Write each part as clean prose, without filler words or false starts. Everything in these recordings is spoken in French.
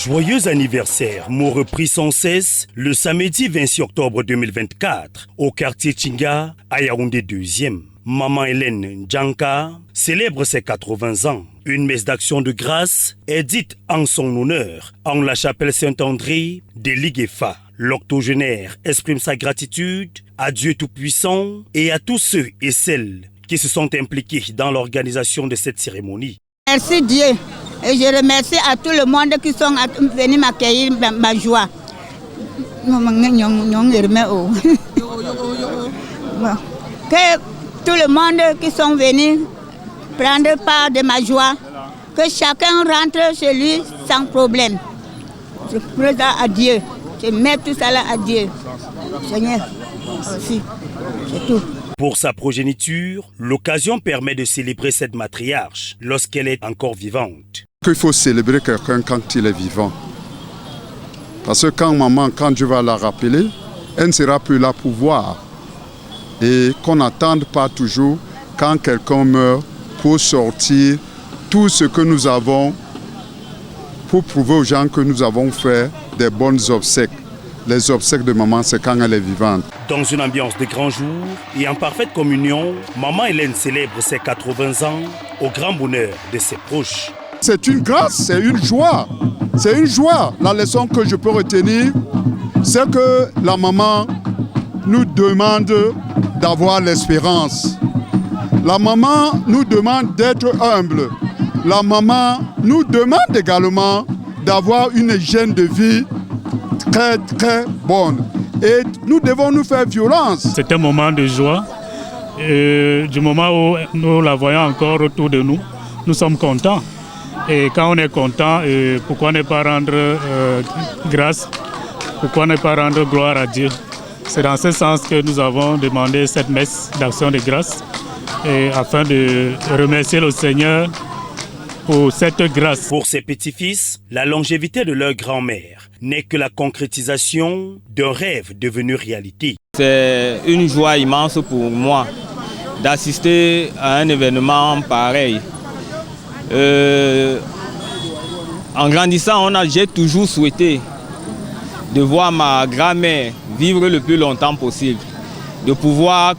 Joyeux anniversaire, mot repris sans cesse le samedi 26 octobre 2024 au quartier Chinga à Yaoundé 2e. Maman Hélène Djanka célèbre ses 80 ans. Une messe d'action de grâce est dite en son honneur en la chapelle Saint-André de Liguefa. L'octogénaire exprime sa gratitude à Dieu Tout-Puissant et à tous ceux et celles qui se sont impliqués dans l'organisation de cette cérémonie. Merci Dieu et je remercie à tout le monde qui sont venus m'accueillir ma joie. Que tout le monde qui sont venus prendre part de ma joie, que chacun rentre chez lui sans problème. Je présente à Dieu, je mets tout ça là à Dieu. Seigneur, merci, c'est tout. Pour sa progéniture, l'occasion permet de célébrer cette matriarche lorsqu'elle est encore vivante. Il faut célébrer quelqu'un quand il est vivant. Parce que quand Dieu va la rappeler, elle ne sera plus là pour voir. Et qu'on n'attende pas toujours quand quelqu'un meurt pour sortir tout ce que nous avons, pour prouver aux gens que nous avons fait des bonnes obsèques. Les obsèques de maman, c'est quand elle est vivante. Dans une ambiance de grand jour et en parfaite communion, maman Hélène célèbre ses 80 ans au grand bonheur de ses proches. C'est une grâce, c'est une joie. C'est une joie. La leçon que je peux retenir, c'est que la maman nous demande d'avoir l'espérance. La maman nous demande d'être humble. La maman nous demande également d'avoir une hygiène de vie très très bonne. Et nous devons nous faire violence. C'est un moment de joie. Et du moment où nous la voyons encore autour de nous, nous sommes contents. Et quand on est content, pourquoi ne pas rendre grâce? Pourquoi ne pas rendre gloire à Dieu? C'est dans ce sens que nous avons demandé cette messe d'action de grâce afin de remercier le Seigneur pour cette grâce. Pour ses petits-fils, la longévité de leur grand-mère n'est que la concrétisation d'un rêve devenu réalité. C'est une joie immense pour moi d'assister à un événement pareil. En grandissant, j'ai toujours souhaité de voir ma grand-mère vivre le plus longtemps possible, de pouvoir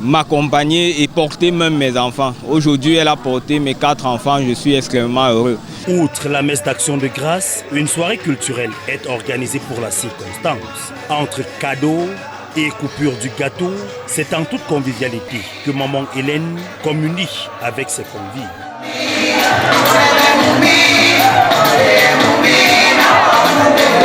m'accompagner et porter même mes enfants. Aujourd'hui, elle a porté mes 4 enfants, je suis extrêmement heureux. Outre la messe d'action de grâce, une soirée culturelle est organisée pour la circonstance. Entre cadeaux et coupure du gâteau, c'est en toute convivialité que maman Hélène communie avec ses convives.